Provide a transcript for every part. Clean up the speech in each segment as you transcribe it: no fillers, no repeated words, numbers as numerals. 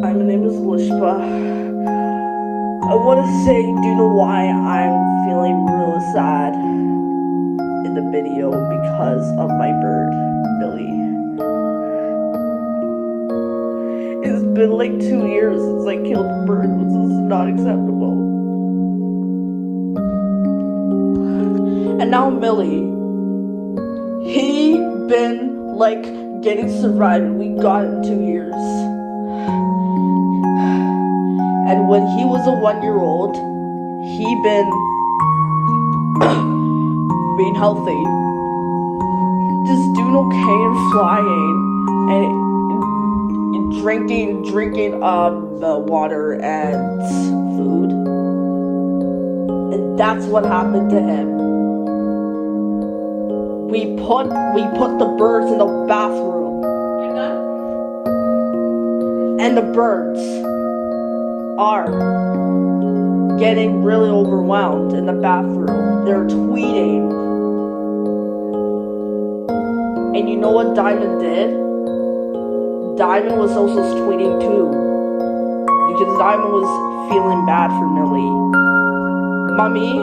Hi, my name is Lishpa. I want to say, do you know why I'm feeling real sad in the video? Because of my bird, Billy. It's been like 2 years since I killed a bird. This is not acceptable. And now Millie. He been like getting survived. We got in 2 years. And when he was a 1-year-old, he been being healthy, just doing okay and flying and drinking the water and food. And that's what happened to him. We put the birds in the bathroom. And the birds are getting really overwhelmed in the bathroom. They're tweeting. And you know what Diamond did? Diamond was also tweeting too. Because Diamond was feeling bad for Millie. Mommy,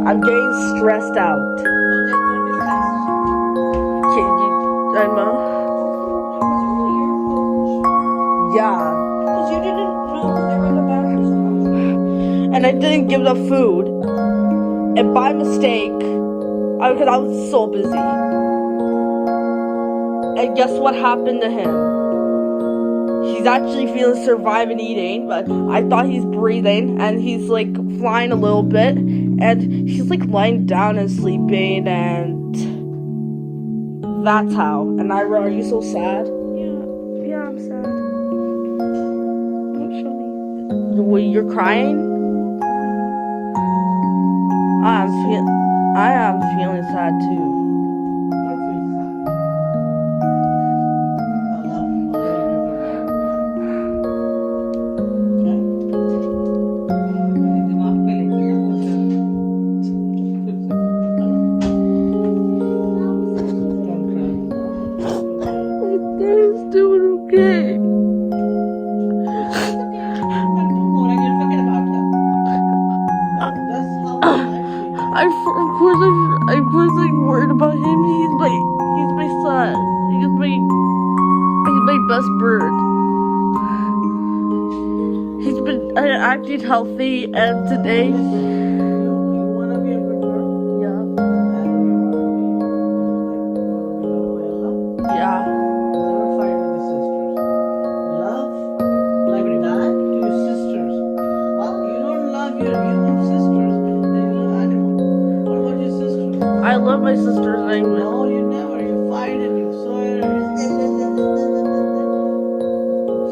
I'm getting stressed out. Yeah. You didn't know because they were in the bathroom so much. And I didn't give them food. And by mistake, because I was so busy. And guess what happened to him? He's actually feeling surviving eating, but I thought he's breathing and he's like flying a little bit and he's like lying down and sleeping, and that's how. And Ira, are you so sad? Yeah, I'm sad. Don't show me. You're crying? I am feeling sad too. He's doing okay. I was like worried about him. He's my son. He's my best bird. He's been acting healthy, and today, You wanna be a good girl? yeah, And yeah, never fight with your sisters. Love like that to your sisters. Well, you don't love your human sisters, then you love animals. What about your sisters? I love my sister's name. No, you never. You fight and you swear.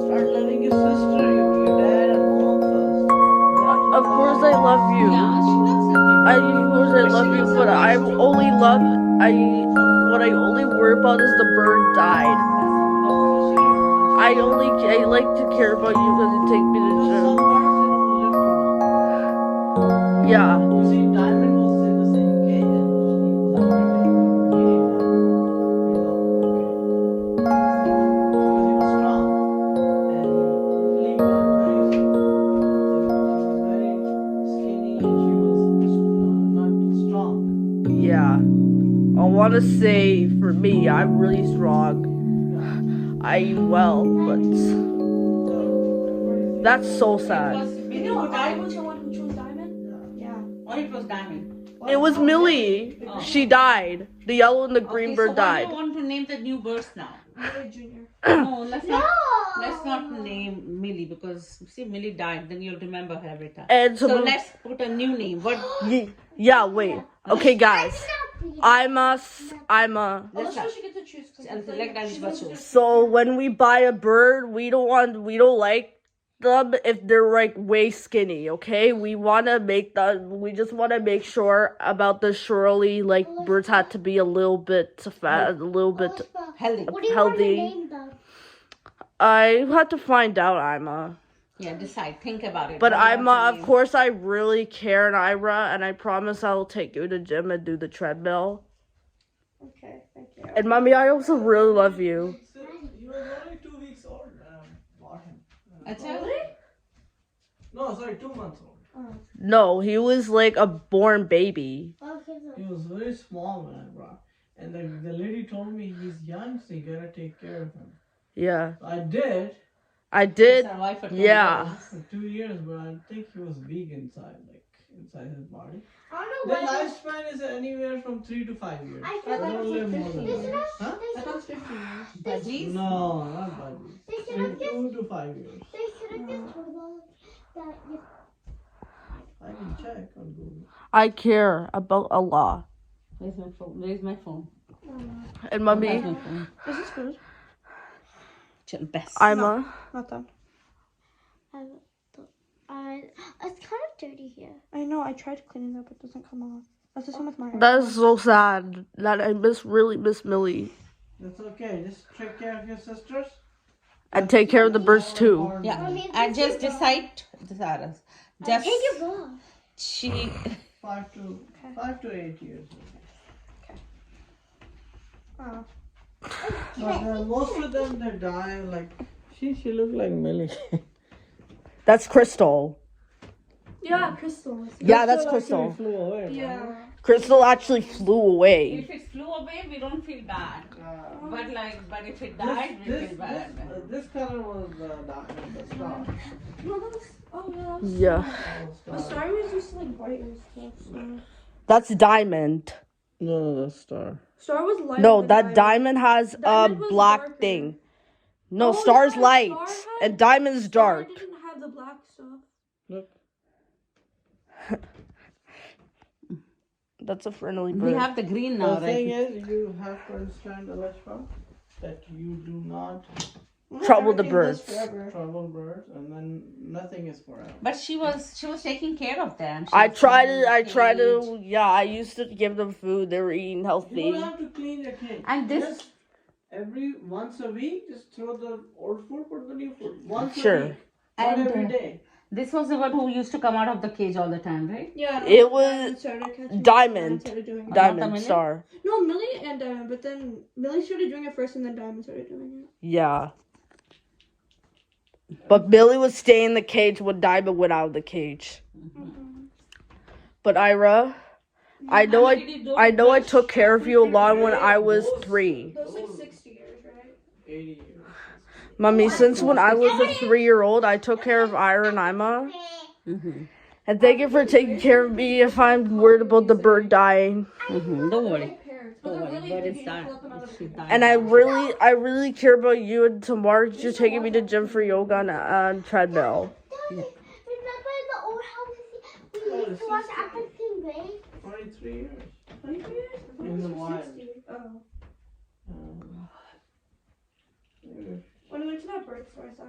Start loving your sister, your dad and mom first. Of course, I love you. Yeah, she loves it. Of course, I love you, but what I only worry about is the bird died. I like to care about you because you take me to Some gym. birds, they don't live too long. Yeah. You see, Diamond was in the same cage and he was affected. He didn't die. Because he was strong. And Lily got very sick. She was very skinny and she was not strong. Yeah. I want to say, for me, I'm really strong. I eat well, but that's so sad. You know, I was the one who chose Diamond? Yeah. Or it was Diamond. It was Millie. She died. The yellow and the green bird So what do died. you want to name the new birds now? Millie Jr. No, let's not name Millie, because see, Millie died, then you'll remember her every time. And So so, let's put a new name. What? yeah, wait. Okay, guys. I'm a. Let's Also, she gets to choose. 'cause and select as Basu. So when we buy a bird, we don't like them if they're like way skinny, okay? We just want to make sure about the surely like birds had to be a little bit fat, a little bit Healthy. What do you want to healthy. name them? I had to find out, Ima. Yeah, decide. Think about it. But What do you Ima, want to of name? course, I really care, and Ira, and I promise I will take you to gym and do the treadmill. Okay, thank you. And mommy, I also really love you. He was only 2 weeks old. Acha? No, sorry, 2 months old. No, he was like a born baby. He was very small when I brought. And the lady told me he's young, so you gotta take care of him. Yeah, I did I did. Survive for 20 Yeah. years. for 2 years, but I think he was weak inside, like inside his body. I don't The know why. lifespan is anywhere from 3 to 5 years. I They feel like don't it's live more than 15 that. years. Huh? I thought it was 15 years. Budgies? No, not budgies. They should have just 2 to 5 years. they should have just told us that you I can check on Google. I care about Allah. Where's my phone? Where's my phone? And mommy, Where's my phone? Is this good? Best. Ima. Not done. It's kind of dirty here. I know, I tried cleaning it, but it doesn't come off. That's the same with my hair. That is so sad. That I really miss Millie. That's okay. Just take care of your sisters. And take care of the birds too. Yeah. Mommy, And this just is decide, Sarah. Just Take it off. she. 5 to 8 years. Oh. But most of them they die like she looked like Millie. That's Crystal. Yeah, Crystal. Yeah, that's actually Crystal. flew away. Yeah. Crystal actually flew away. If it flew away, we don't feel bad. But if it This, died, we this, feel bad. this color was the star. No, that's. Oh, yeah. That's, Yeah. The star was just like white and stuff. So. That's Diamond. No, the star. Star was light. No, that Diamond has a Diamond was black darker. thing. No, Oh, Star's yeah, light. Star had- And Diamond's Star dark. didn't have the black stuff. Look. That's a friendly We bird. have the green now, The thing right? is, you have to understand, Alishma, that you do not Trouble the Everything birds. lives forever. trouble birds, and then nothing is forever. But she was taking care of them. She I was try cleaning the to, cage. yeah, I used to give them food. They were eating You healthy. don't have to clean the cage. And this- Just once a week, just throw the old food, put the new food. Once Sure. a week. Not And, every day. This was the one who used to come out of the cage all the time, right? Yeah. It and was Diamond started catching Diamond. and started doing it. Not Diamond Millie? Star. No, Millie and Diamond, but then Millie started doing it first, and then Diamond started doing it. Yeah. But Billy would stay in the cage when Diamond went out of the cage. But Ira, I know I took care of you a lot when I was 3. Those like 60 years, right? 80 years. Mommy, since when I was a 3-year-old, I took care of Ira and Ima. Mm-hmm. And thank you for taking care of me if I'm worried about the bird dying. Mm-hmm. Don't worry. Parents, but Don't they're worry. really But big, it's you that. pull up another She picture. died. And I really care about you. And tomorrow you're taking me to gym for yoga on treadmill. Remember the old house we used to watch African Bay? 23 years. 23 years? I thought it In was the like wild. 60. Oh. Um, When we went to that bird store, I saw